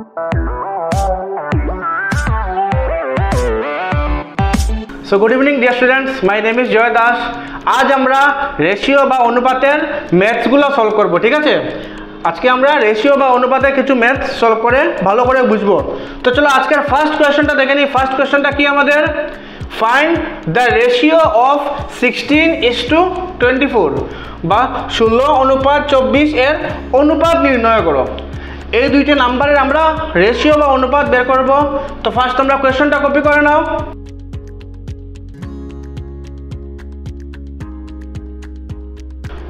So good evening dear students, my name is Joy Das. आज আমরা ratio বা অনুপাতের ম্যাথসগুলো সলভ করব, ঠিক আছে? আজকে আমরা রেশিও বা অনুপাতের কিছু ম্যাথস সলভ করে ভালো করে বুঝবো। তো চলো আজকের ফার্স্ট কোয়েশ্চনটা দেখে নিই। ফার্স্ট কোয়েশ্চনটা কি আমাদের? ফাইন্ড দ্য রেশিও অফ 16:24 বা 16:24 এর অনুপাত নির্ণয় করো। এই দুইটা নাম্বারের আমরা রেশিও বা অনুপাত বের করব। তো ফার্স্ট তোমরা কোয়েশ্চনটা কপি করে নাও।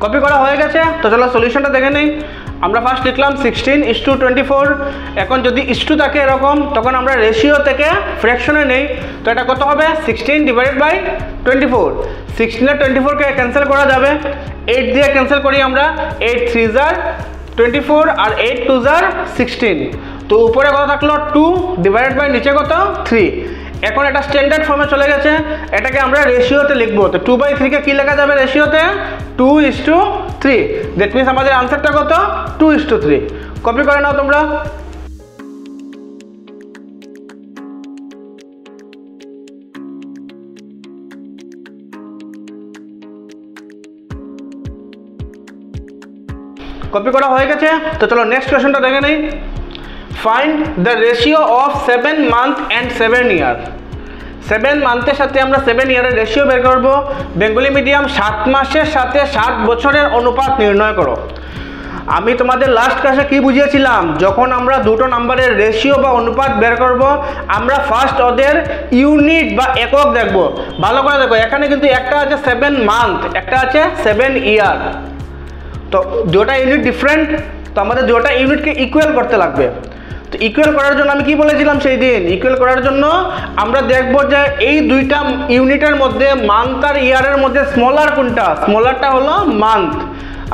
কপি করা হয়ে গেছে, তো চলো সলিউশনটা দেখে নিই। আমরা ফার্স্ট লিখলাম 16:24। এখন যদি ইস্টু থাকে এরকম, তখন আমরা রেশিও থেকে ফ্র্যাকশনে নেই। তো এটা কত হবে? 16/24। 16 আর 24কে ক্যান্সেল করা যাবে, 8 দিয়ে ক্যান্সেল করি আমরা। 8 3 * 24 আর 8 2 * 16। তো উপরে কত থাকলো? 2 ডিভাইডেড বাই নিচে কত? 3। এখন এটা স্ট্যান্ডার্ড ফর্মে চলে গেছে, এটাকে আমরা রেশিওতে লিখবো। তো 2/3 কে কি লেখা যাবে রেশিওতে? 2:3। দ্যাট মিনস আমাদের আনসারটা কত? 2:3। কপি করে নাও তোমরা। কপি করা হয়ে গেছে, তো চলো নেক্সট কোয়েশ্চনটা দেখে নেই। Find the ratio of 7 month and 7 ইয়ার। 7 মান্থের সাথে আমরা 7 ইয়ারের রেশিও বের করব। বেঙ্গলি মিডিয়াম 7 মাসের সাথে 7 বছরের অনুপাত নির্ণয় করো। আমি তোমাদের লাস্ট ক্লাসে কি বুঝিয়েছিলাম? যখন আমরা দুটো নাম্বারের রেশিও বা অনুপাত বের করব, আমরা ফার্স্ট ওদের ইউনিট বা একক দেখব। ভালো করে দেখো, এখানে কিন্তু একটা আছে 7 মান্থ, একটা আছে 7 ইয়ার। তো দুটো ইউনিট ডিফারেন্ট, তো আমাদের দুটো ইউনিটকে ইকুয়াল করতে লাগবে। তো ইকুয়াল করার জন্য আমি কি বলেছিলাম সেই দিন? ইকুয়াল করার জন্য আমরা দেখব যে এই দুইটা ইউনিটের মধ্যে মান্থ আর ইয়ারের মধ্যে স্মলার কোনটা? স্মলারটা হলো মান্থ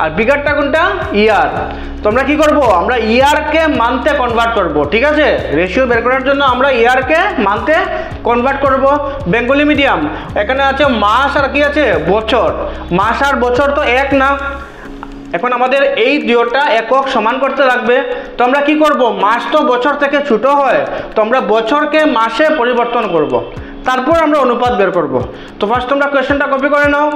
আর বিগারটা কোনটা? ইয়ার। তো আমরা কি করব? আমরা ইয়ারকে মান্থে কনভার্ট করব, ঠিক আছে? রেশিও বের করার জন্য আমরা ইয়ারকে মান্থে কনভার্ট করব। বেঙ্গলি মিডিয়াম এখানে আছে মাস আর কি আছে? বছর। মাস আর বছর তো এক না। এখন আমাদের এই দুটোটা একক সমান করতে লাগবে। তো আমরা কি করব? মাস তো বছর থেকে ছোট হয়, তো আমরা বছরকে মাসে পরিবর্তন করব, তারপর আমরা অনুপাত বের করব। তো ফার্স্ট তোমরা কোয়েশ্চনটা কপি করে নাও।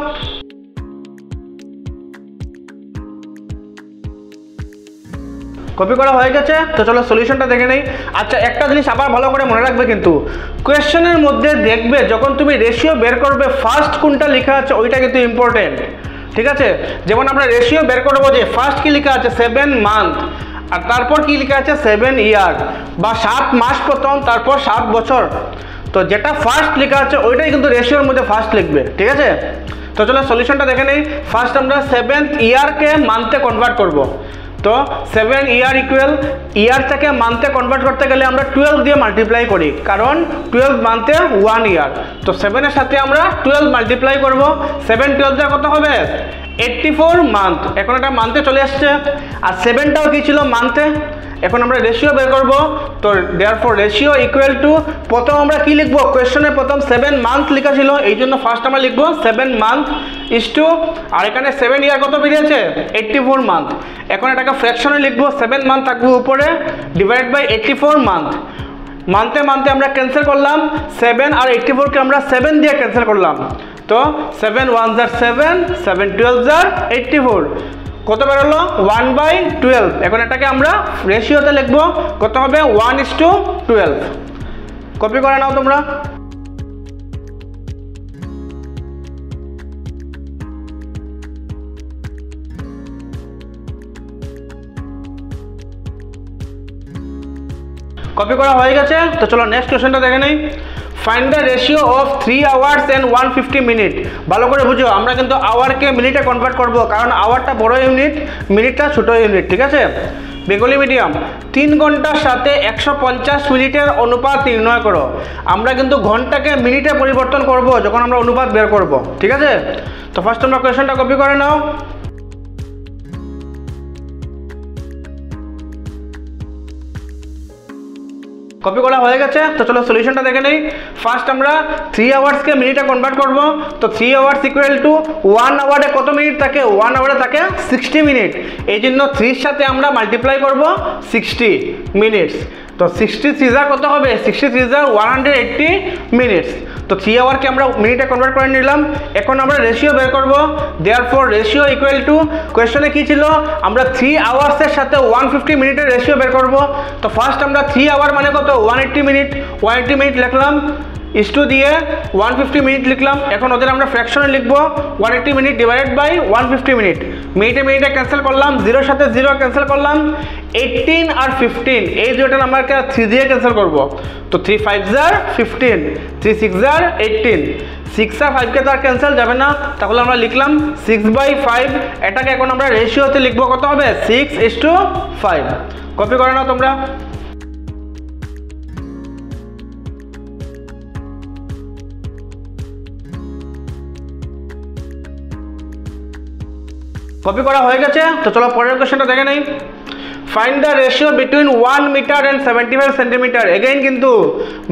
কপি করা হয়ে গেছে, তো চলো সলিউশনটা দেখে নেই। আচ্ছা, একটা জিনিস আবার ভালো করে মনে রাখবে কিন্তু, কোয়েশ্চেনের মধ্যে দেখবে যখন তুমি রেশিও বের করবে ফার্স্ট কোনটা লেখা আছে ওইটা কিন্তু ইম্পর্টেন্ট, ঠিক আছে? যেমন আমরা রেশিও বের করবো যে ফার্স্ট কি লেখা আছে? 7 মান্থ, আর তারপর কি লেখা আছে? 7 ইয়ার, বা 7 মাস প্রথম, তারপর 7 বছর। তো যেটা ফার্স্ট লেখা আছে ওইটাই কিন্তু রেশিওর মধ্যে ফার্স্ট লিখবে, ঠিক আছে? তো চলো সলিউশনটা দেখে নেই। ফার্স্ট আমরা 7th ইয়ারকে মান্থে কনভার্ট করব। তো 7 ইয়ার ইকুয়াল, ইয়ার থেকে মান্থে কনভার্ট করতে গেলে আমরা 12 দিয়ে মাল্টিপ্লাই করি, কারণ 12 মান্থে 1 ইয়ার। তো 7 এর সাথে আমরা 12 মাল্টিপ্লাই করব। 7 12 কত হবে? 84 মান্থ। এখন এটা মান্থে চলে আসছে, আর 7টাও কি ছিল? মান্থে। এখন আমরা রেশিও বের করব। তো দেয়ারফর রেশিও ইকুয়াল টু, প্রথম আমরা কি লিখব? কোয়েশ্চনে প্রথম 7 মান্থ লেখা ছিল, এই জন্য ফার্স্ট আমরা লিখব 7 মান্থ ইস টু, আর এখানে 7 ইয়ার কত বেরিয়েছে? 84 মান্থ। এখন এটাকে ফ্র্যাকশনে লিখব, 7 মান্থ থাকবে উপরে, ডিভাইড বাই 84 মান্থ। মান্থে মান্থে আমরা ক্যান্সেল করলাম, 7 আর 84কে আমরা 7 দিয়ে ক্যান্সেল করলাম। তো 7 1 * 7, 7 12 * 84, কত বেরোলো? 1/12। এখন এটাকে আমরা রেশিওতে লিখবো, কত হবে? 1:12। কপি করে নাও তোমরা। কপি করা হয়ে গেছে, তো চলো নেক্সট কোয়েশ্চনটা দেখে নেই। Find the ratio of 3 hours and 150 minute. ভালো করে বুঝো, আমরা কিন্তু আওয়ারকে মিনিটে কনভার্ট করব, কারণ আওয়ারটা বড় ইউনিট, মিনিটটা ছোট ইউনিট, ঠিক আছে? বেঙ্গলি মিডিয়াম 3 ঘন্টার সাথে 150 মিনিটের অনুপাত নির্ণয় করো। আমরা কিন্তু ঘন্টাকে মিনিটে পরিবর্তন করব যখন আমরা অনুপাত বের করব, ঠিক আছে? তো ফার্স্ট তোমরা কোয়েশ্চনটা কপি করে নাও। কপি করা হয়ে গেছে, তো চলো সলিউশনটা দেখে নেই। ফার্স্ট আমরা 3 আওয়ার্সকে মিনিটে কনভার্ট করব। তো 3 আওয়ার্স ইকুয়াল টু 1 আওয়ারে কত মিনিট থাকে? 1 আওয়ারে থাকে 60 মিনিট। এই জন্য 3 এর সাথে আমরা মাল্টিপ্লাই করব 60 মিনিটস। তো 63 কত হবে? 63 180 মিনিটস। তো 3 আওয়ারকে আমরা মিনিটে কনভার্ট করে নিলাম। এখন আমরা রেশিও বের করব। দেয়ারফর রেশিও ইকুয়াল টু, কোয়েশ্চনে কি ছিল? আমরা 3 আওয়ার্সের সাথে 150 মিনিটের রেশিও বের করব। তো ফার্স্ট আমরা 3 আওয়ার মানে কত? 180 মিনিট। 180 মিনিট লিখলাম, ইস্টু দিয়ে 150 মিনিট লিখলাম। এখন ওদের আমরা ফ্র্যাকশনে লিখব 180 মিনিট ডিভাইডেড বাই 150 মিনিট। মিনিটে মিনিটে ক্যান্সেল করলাম, 0 সাথে 0 ক্যান্সেল করলাম। 18 আর 15 এই দুটো নাম্বারকে 3 দিয়ে ক্যান্সেল করব। তো 3 5 15, 3 6 18। 6 আর 5কে তো আর ক্যান্সেল যাবে না, তাহলে আমরা লিখলাম 6/5। এটাকে এখন আমরা রেশিওতে লিখবো, কত হবে? 6:5। কপি করে নাও তোমরা। কপি করা হয়ে গেছে, তো চলো পরের কোশ্চেনটা দেখে নেই। Find the ratio between 1 metre and 75 centimetre. Again কিন্তু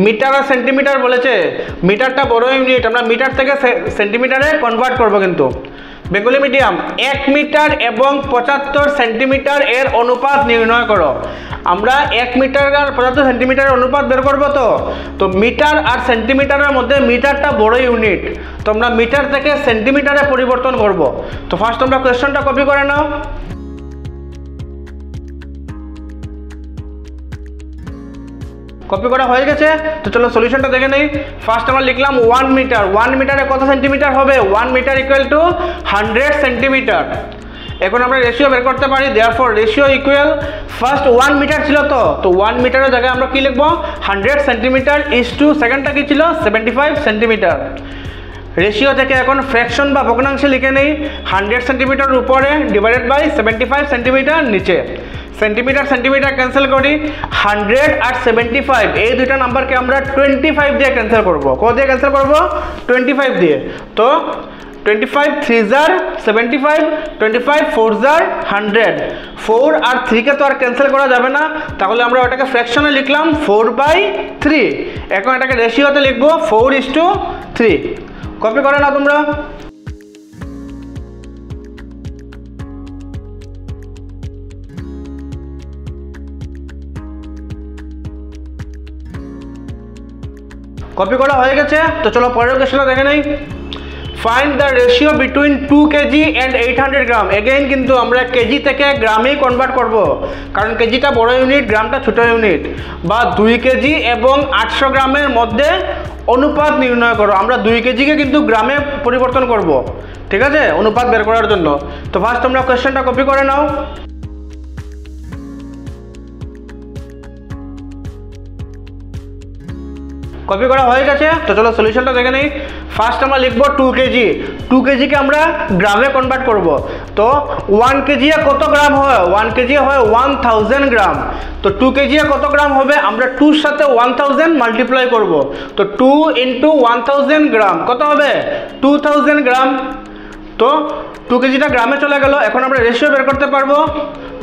মিটার আর সেন্টিমিটার বলেছে, মিটারটা বড় ইউনিট, আমরা মিটার থেকে সেন্টিমিটারে কনভার্ট করব। কিন্তু বেঙ্গলি মিডিয়াম 1 মিটার এবং 75 সেন্টিমিটার এর অনুপাত নির্ণয় করো। আমরা 1 মিটার আর 75 সেন্টিমিটারের অনুপাত বের করবো। তো মিটার আর সেন্টিমিটারের মধ্যে মিটারটা বড় ইউনিট, তো আমরা মিটার থেকে সেন্টিমিটারে পরিবর্তন করব। তো ফার্স্ট তোমরা কোয়েশ্চনটা কপি করে নাও। কপি করা হয়ে গেছে, তো চলো সলিউশনটা দেখে নেই। ফার্স্ট আমরা লিখলাম 1 মিটার। 1 মিটারে কত সেন্টিমিটার হবে? 1 মিটার ইকুয়াল টু 100 সেন্টিমিটার। এখন আমরা রেশিও বের করতে পারি। Therefore ratio equal, first 1 metre ছিল, তো 1 মিটারের জায়গায় আমরা কি লিখবো? 100 সেন্টিমিটার ইস টু, সেকেন্ডটা কি ছিল? 75 সেন্টিমিটার। রেশিও থেকে এখন ফ্র্যাকশন বা ভগ্নাংশে লিখে নেই 100 সেন্টিমিটার উপরে ডিভাইডেড বাই 75 সেন্টিমিটার নিচে। সেন্টিমিটার সেন্টিমিটার ক্যান্সেল করি, 100 আর 75 এই দুইটা নাম্বারকে আমরা 25 দিয়ে ক্যান্সেল করব। কত দিয়ে ক্যান্সেল করব? 25 দিয়ে। তো 25 3 75, 25 4 100। 4 আর 3 কে তো আর ক্যান্সেল করা যাবে না, তাহলে আমরা ওটাকে ফ্র্যাকশনে লিখলাম 4/3। এখন এটাকে রেশিওতে লিখবো 4:3। কপি করে নাও তোমরা। কপি করা হয়ে গেছে, তো চলো পরের কোশ্চেনটা দেখে নেই। Find the ratio between 2 KG and 800 gram. Again কিন্তু আমরা কেজি থেকে গ্রামেই কনভার্ট করব, কারণ কেজিটা বড় ইউনিট, গ্রামটা ছোট ইউনিট। বা 2 কেজি এবং 800 গ্রামের মধ্যে অনুপাত নির্ণয় করো। আমরা 2 কেজিকে কিন্তু গ্রামে পরিবর্তন করব, ঠিক আছে, অনুপাত বের করার জন্য। তো ফার্স্ট তোমরা কোশ্চেনটা কপি করে নাও। কপি করা হয়ে গেছে, তো চলো সলিউশনটা দেখে নেই। ফার্স্ট আমরা লিখবো 2 কেজি। 2 কেজিকে আমরা গ্রামে কনভার্ট করব। তো 1 কেজি কত গ্রাম হয়? 1 কেজি হয় 1000 গ্রাম। তো 2 কেজি কত গ্রাম হবে? আমরা 2 এর সাথে 1000 মাল্টিপ্লাই করব। তো 2 × 1000 গ্রাম কত হবে? 2000 গ্রাম। তো 2 কেজিটা গ্রামে চলে গেল। এখন আমরা রেশিও বের করতে পারবো।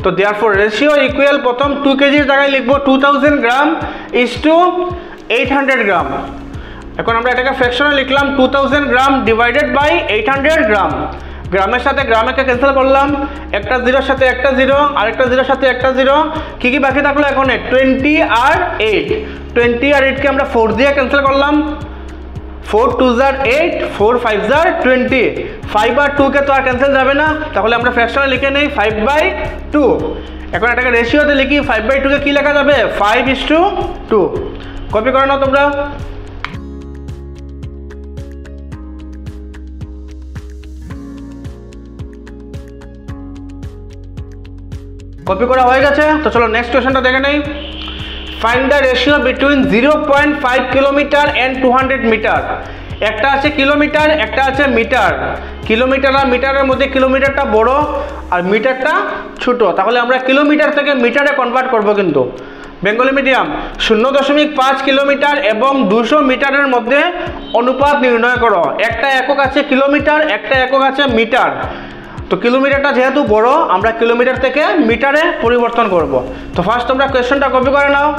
তো দেয়ারফর রেশিও ইকুয়াল, প্রথম 2 কেজির জায়গায় লিখবো 2000 গ্রাম ইস টু 800 গ্রাম। এখন আমরা এটাকে ফ্র্যাকশনে লিখলাম 2000 গ্রাম ডিভাইডেড বাই 800 গ্রাম। গ্রামের সাথে গ্রামকে ক্যান্সেল করলাম, একটা 0-র সাথে একটা 0, আর একটা 0-র সাথে একটা 0। কি কি বাকি থাকলো এখন? 20 আর 8। 20 আর 8কে আমরা 4 দিয়ে ক্যান্সেল করলাম। 4 2 8, 4 5 20। 5 আর 2 কে তো আর ক্যান্সেল যাবে না, তাহলে আমরা ফ্র্যাকশনে লিখে নেই 5/2। এখন এটাকে রেশিওতে লিখি, 5/2 কে কি লেখা যাবে? 5:2। কপি করে নাও তোমরা। কপি করা হয়ে গেছে, তো চলো নেক্সট কোশ্চেনটা দেখে নেই। Find the ratio between 0.5 kilometre and 200 metre. একটা আছে কিলোমিটার, একটা আছে মিটার। কিলোমিটার আর মিটারের মধ্যে কিলোমিটারটা বড় আর মিটারটা ছোট, তাহলে আমরা কিলোমিটার থেকে মিটারে কনভার্ট করব। কিন্তু বেঙ্গলি মিডিয়াম 0.5 কিলোমিটার এবং 200 মিটারের মধ্যে অনুপাত নির্ণয় করো। একটা একক আছে কিলোমিটার, একটা একক আছে মিটার। তো কিলোমিটারটা যেহেতু বড়, আমরা কিলোমিটার থেকে মিটারে পরিবর্তন করব। তো ফার্স্ট তোমরা কোয়েশ্চনটা কপি করে নাও।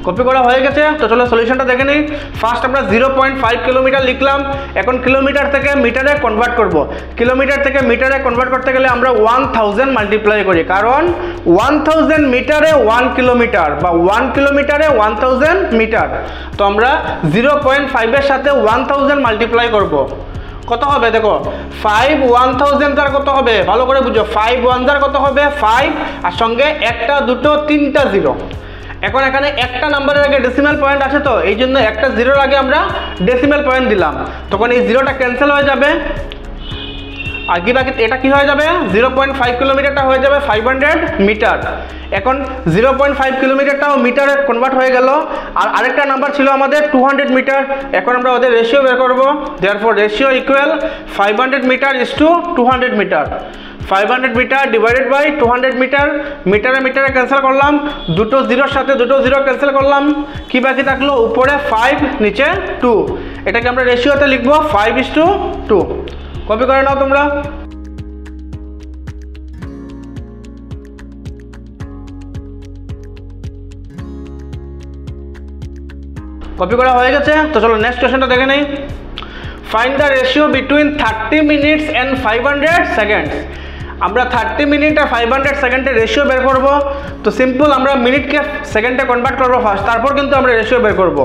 কপি করা হয়ে গেছে, তো চলো সলিউশনটা দেখে নিই। ফার্স্ট আমরা 0.5 কিলোমিটার লিখলাম। এখন কিলোমিটার থেকে মিটারে কনভার্ট করব। কিলোমিটার থেকে মিটারে কনভার্ট করতে গেলে আমরা 1000 মাল্টিপ্লাই করি, কারণ 1000 মিটারে 1 কিলোমিটার বা 1 কিলোমিটারে 1000 মিটার। তো আমরা 0.5 এর সাথে 1000 মাল্টিপ্লাই করব। কত হবে দেখো, 5 1000 তার কত হবে ভালো করে বুঝো। 5 1000 কত হবে 5, আর সঙ্গে একটা দুটো তিনটা জিরো। এখন এখানে একটা নাম্বারের আগে ডেসিমাল পয়েন্ট আছে, তো এই জন্য একটা জিরোর আগে আমরা ডেসিমাল পয়েন্ট দিলাম, তখন এই জিরোটা ক্যান্সেল হয়ে যাবে। আর কি বাকি এটা কি হয়ে যাবে, 0.5 কিলোমিটারটা হয়ে যাবে 500 মিটার। এখন 0.5 কিলোমিটারটাও মিটারে কনভার্ট হয়ে গেল। আর আরেকটা নাম্বার ছিল আমাদের 200 মিটার। এখন আমরা ওদের রেশিও বের করব। Therefore ratio equal 500 metre is to 200 metre. 500 metre divided by 200 metre. মিটারে মিটারে ক্যান্সেল করলাম, দুটো জিরোর সাথে দুটো জিরো ক্যান্সেল করলাম। কি বাকি থাকলো, উপরে 5 নিচে 2। এটাকে আমরা রেশিওতে লিখবো 5:2। কপি করে নাও তোমরা। কপি করা হয়ে গেছে, তো চলো নেক্সট কোশ্চেনটা দেখে নেই। Find the ratio between 30 minutes and 500 seconds. আমরা 30 মিনিট আর 500 সেকেন্ডের রেশিও বের করব। তো সিম্পল, আমরা মিনিটকে সেকেন্ডে কনভার্ট করবো ফার্স্ট, তারপর কিন্তু আমরা রেশিও বের করব।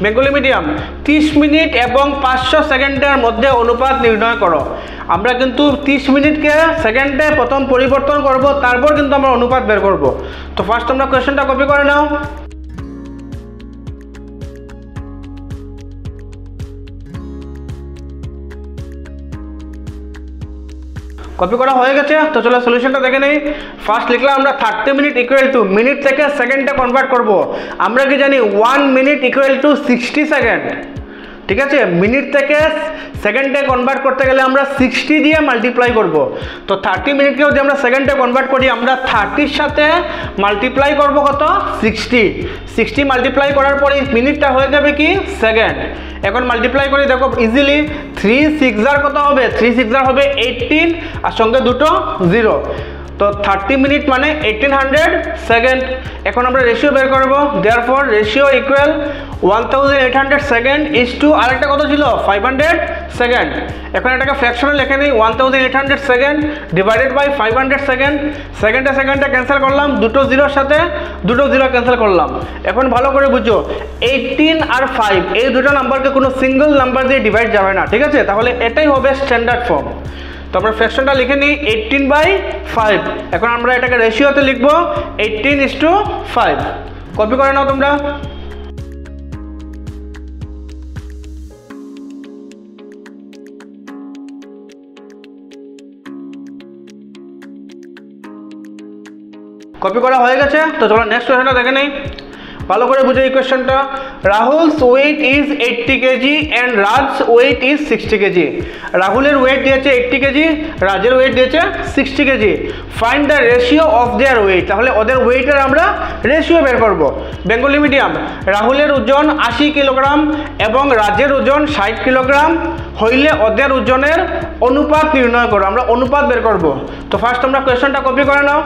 বেঙ্গলি মিডিয়াম 30 মিনিট এবং 500 সেকেন্ডের মধ্যে অনুপাত নির্ণয় করো। আমরা কিন্তু 30 মিনিটকে সেকেন্ডে প্রথম পরিবর্তন করব, তারপর কিন্তু আমরা অনুপাত বের করব। তো ফার্স্ট তোমরা কোয়েশ্চেনটা কপি করে নাও। কপি করা হয়ে গেছে, তো চলো সলিউশনটা দেখে নেই। ফার্স্ট লিখলাম আমরা 30 মিনিট ইকুয়াল টু, মিনিট থেকে সেকেন্ডে কনভার্ট করব। আমরা কি জানি 1 মিনিট ইকুয়াল টু 60 সেকেন্ড। ঠিক আছে, মিনিট থেকে সেকেন্ডে কনভার্ট করতে গেলে আমরা 60 দিয়ে মাল্টিপ্লাই করব। তো 30 মিনিটকে যদি আমরা সেকেন্ডে কনভার্ট করি, আমরা 30-র সাথে মাল্টিপ্লাই করব কত, 60 মাল্টিপ্লাই করার পরে মিনিটটা হয়ে যাবে কি সেকেন্ড। এখন মাল্টিপ্লাই করে দেখো ইজিলি, 3 6 কত হবে, 3 6 হবে 18, আর সঙ্গে দুটো জিরো। তো 30 মিনিট মানে 1800 সেকেন্ড। এখন আমরা রেশিও বের করব। Therefore ratio equal 1800 second is to আরেকটা কত ছিল 500 সেকেন্ড। এখন এটাকে ফ্র্যাকশনে লিখে নিই, 1800 সেকেন্ড ডিভাইডেড বাই 500 সেকেন্ড। সেকেন্ডে সেকেন্ডে ক্যান্সেল করলাম, দুটো জিরোর সাথে দুটো জিরো ক্যান্সেল করলাম। এখন ভালো করে বুঝো, 18 আর 5 এই দুটো নাম্বারকে কোনো সিঙ্গল নাম্বার দিয়ে ডিভাইড যাবে না। ঠিক আছে, তাহলে এটাই হবে স্ট্যান্ডার্ড ফর্ম। তো আমরা ফ্র্যাকশনটা লিখে নিই 18/5। এখন আমরা এটাকে রেশিওতে লিখব 18:5। কপি করে নাও তোমরা। কপি করা হয়ে গেছে, তো চলো নেক্সট কোয়েশ্চনটা দেখে নেই। ভালো করে বুঝো এই কোয়েশ্চনটা। Rahul's weight is 80 KG and Raj weight is 60 KG. রাহুলের ওয়েট দিয়েছে 80 কেজি, রাজের ওয়েট দিয়েছে 60 KG. Find the ratio of their weight. তাহলে ওদের ওয়েটের আমরা রেশিও বের করব। বেঙ্গলি মিডিয়াম, রাহুলের ওজন 80 কিলোগ্রাম এবং রাজের ওজন 60 কিলোগ্রাম হইলে ওদের ওজনের অনুপাত নির্ণয় করো। আমরা অনুপাত বের করব। তো ফার্স্ট তোমরা কোয়েশ্চনটা কপি করে নাও।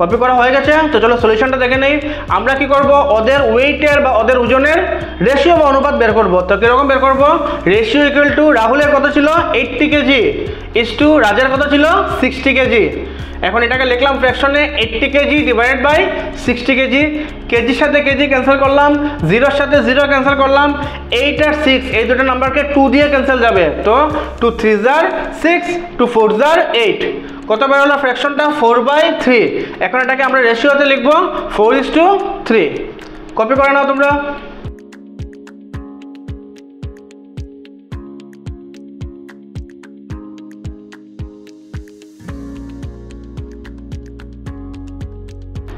কপি করা হয়ে গেছে, তো চলো সলিউশনটা দেখে নেই। আমরা কি করব, ওদের ওয়েটের বা ওদের ওজনের রেশিও বা অনুপাত বের করব। তো কিরকম বের করব, রেশিও ইকুয়াল টু রাহুলের কত ছিল 80 কেজি ইজ টু রাজের কত ছিল 60 কেজি। এখন এটাকে লিখলাম ফ্র্যাকশনে 80 কেজি ডিভাইডেড বাই 60 কেজি। কেজির সাথে কেজি ক্যান্সেল করলাম, জিরোর সাথে জিরো ক্যান্সেল করলাম। 8 আর 6 এই দুটো নাম্বারকে 2 দিয়ে ক্যান্সেল যাবে। তো 2 3 6, 2 4 8। কত বেরোলো ফ্র্যাকশনটা 4/3। এখন এটাকে আমরা রেশিওতে লিখব 4:3। কপি করে নাও তোমরা।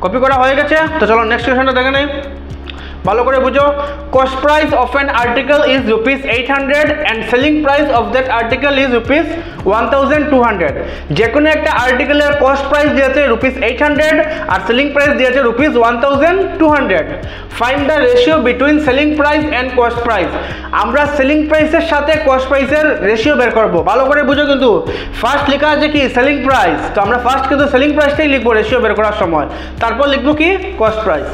কপি করা হয়ে গেছে, তো চলো নেক্সট কোয়েশ্চনটা দেখে নেই। ভালো করে বুঝো, cost price of an article is ₹800 and selling price of that article is ₹1200। যে কোনো একটা আর্টিকেলের কস্ট প্রাইস দিয়েছে ₹800 আর সেলিং প্রাইস দিয়েছে ₹1200। Find the ratio between selling price and cost price. আমরা সেলিং প্রাইসের সাথে কস্ট প্রাইসের রেশিও বের করব। ভালো করে বুঝো, কিন্তু ফার্স্ট লেখা আছে কি সেলিং প্রাইস, তো আমরা ফার্স্ট কিন্তু সেলিং প্রাইসটাই লিখবো রেশিও বের করার সময়, তারপর লিখবো কি কস্ট প্রাইস।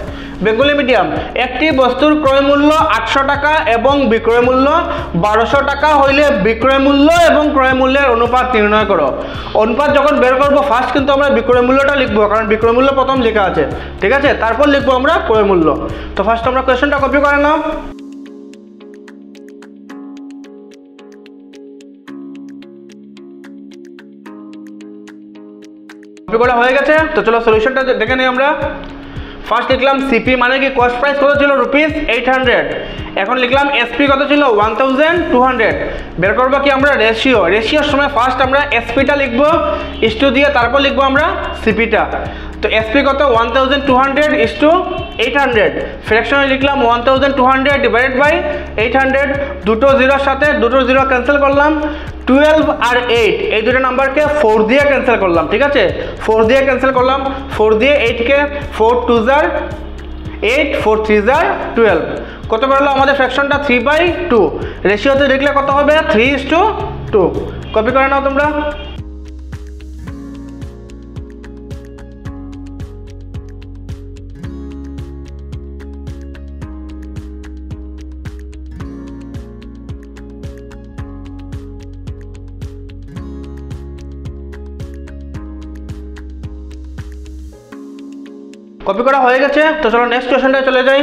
বেঙ্গলি মিডিয়াম, একটি বস্তুর ক্রয় মূল্য 800 টাকা এবং বিক্রয় মূল্য 1200 টাকা হইলে বিক্রয় মূল্য এবং ক্রয় মূল্যের অনুপাত নির্ণয় করো। অনুপাত যখন বের করবো ফার্স্ট কিন্তু আমরা বিক্রয় মূল্যটা লিখবো, কারণ বিক্রয় মূল্য প্রথম লেখা আছে, ঠিক আছে, তারপর লিখবো আমরা ক্রয় মূল্য। তো ফার্স্ট আমরা কোয়েশ্চেনটা কপি করে নাও। কপি করা হয়ে গেছে, তো চলো সলিউশনটা দেখে নিই আমরা। ফার্স্ট লিখলাম সিপি মানে কি কস্ট প্রাইস কত ছিল ₹800, এখন লিখলাম এসপি কত ছিল 1200। বের করবো কি আমরা রেশিও, রেশিওর সময় ফার্স্ট আমরা এসপিটা লিখবো ইস্টু দিয়ে, তারপর লিখবো আমরা সিপিটা। তো এসপি কত 1200 ইস্টু 800, ফ্র্যাকশনে লিখলাম 1200 ডিভাইডেড বাই 800, দুটো জিরোর সাথে দুটো জিরো ক্যান্সেল করলাম, 12 আর 8 এই দুটো নাম্বারকে 4 দিয়ে ক্যান্সেল করলাম, ঠিক আছে, 4 দিয়ে ক্যান্সেল করলাম, 4 দিয়ে 8কে 4 2 * 8 4 3 * 12, কত বেরোলো আমাদের ফ্র্যাকশনটা 3/2। রেশিওতে লিখলে কত হবে 3:2। কপি করে নাও তোমরা। কপি করা হয়ে গেছে, তো চলো নেক্সট কোশ্চেনটা চলে যাই।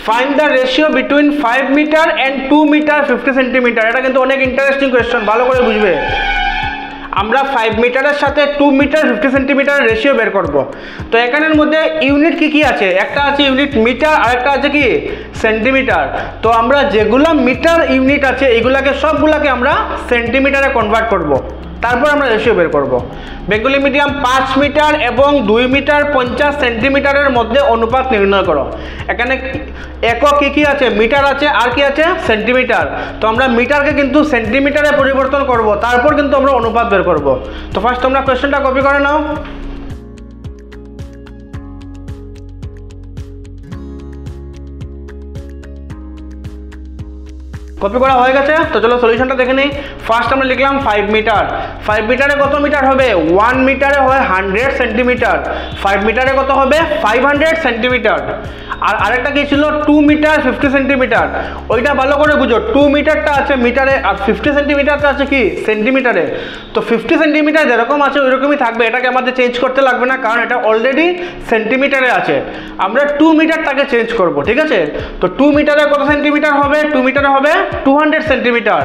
Find the ratio between 5 metre and 2 metre 50 centimetre. এটা কিন্তু অনেক ইন্টারেস্টিং কোয়েশ্চেন, ভালো করে বুঝবে। আমরা 5 মিটারের সাথে 2 মিটার 50 সেন্টিমিটার রেশিও বের করব। তো এখানের মধ্যে ইউনিট কি কি আছে, একটা আছে ইউনিট মিটার আর একটা আছে কি সেন্টিমিটার। তো আমরা যেগুলা মিটার ইউনিট আছে এইগুলাকে সবগুলাকে আমরা সেন্টিমিটারে কনভার্ট করব, তারপর আমরা রেশিও বের করব। বেঙ্গলি মিডিয়াম 5 মিটার এবং 2 মিটার 50 সেন্টিমিটারের মধ্যে অনুপাত নির্ণয় করো। এখানে একক কি কি আছে, মিটার আছে আর কি আছে সেন্টিমিটার। তো আমরা মিটারকে কিন্তু সেন্টিমিটারে পরিবর্তন করব, তারপর কিন্তু আমরা অনুপাত বের করব। তো ফার্স্ট তোমরা কোশ্চেনটা কপি করে নাও। কপি করা হয়ে গেছে, তো চলো সলিউশনটা দেখে নিই। ফার্স্ট আমরা লিখলাম 5 মিটার। 5 মিটারে কত মিটার হবে, 1 মিটারে হয় 100 সেন্টিমিটার। 5 মিটারে কত হবে 500 সেন্টিমিটার। আর আরেকটা কি ছিল 2 মিটার 50 সেন্টিমিটার। ওইটা ভালো করে বুঝো, 2 মিটারটা আছে মিটারে আর 50 সেন্টিমিটারটা আছে কি সেন্টিমিটারে। তো 50 সেন্টিমিটার যেরকম আছে ওইরকমই থাকবে, এটাকে আমাদের চেঞ্জ করতে লাগবে না, কারণ এটা অলরেডি সেন্টিমিটারে আছে। আমরা 2 মিটারটাকে চেঞ্জ করব, ঠিক আছে। তো 2 মিটারে কত সেন্টিমিটার হবে, 2 মিটারে হবে 200 সেন্টিমিটার,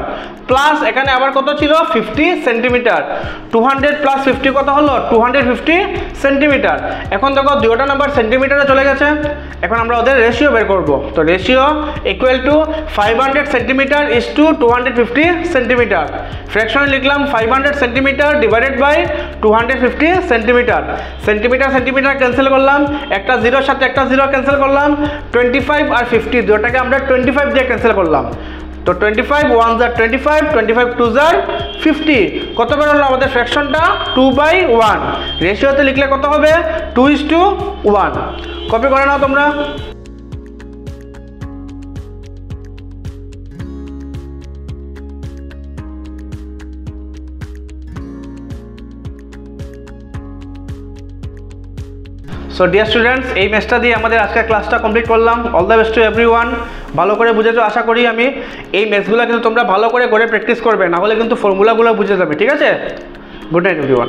প্লাস এখানে আবার কত ছিল 50 সেন্টিমিটার। 200 প্লাস 50 কত হলো 250 সেন্টিমিটার। এখন দেখো দুটো নাম্বার সেন্টিমিটারে চলে গেছে, এখন আমরা ওদের রেশিও বের করব। তো ratio equal to 500 centimetre is to 250 centimetre. ফ্র্যাকশনে লিখলাম 500 centimetre divided by 250 centimetre. Centimetre centimetre cancel করলাম, একটা জিরোর সাথে একটা জিরো ক্যান্সেল করলাম, 25 আর 50 দুটোটাকে আমরা 25 দিয়ে ক্যান্সেল করলাম। তো 25 1 * 25, 25 2 * 50, কত বের হলো আমাদের ফ্র্যাকশনটা 2/1। রেশিওতে লিখলে কত হবে 2:1। কপি করে নাও তোমরা। সো ডিয়ার স্টুডেন্টস, এই ম্যাথটা দিয়ে আমাদের আজকের ক্লাসটা কমপ্লিট করলাম। All the best to everyone. ভালো করে বুঝেছো আশা করি আমি। এই ম্যাথসগুলো কিন্তু তোমরা ভালো করে প্র্যাকটিস করবে, না হলে কিন্তু ফর্মুলাগুলো বুঝে যাবে, ঠিক আছে। Good night everyone.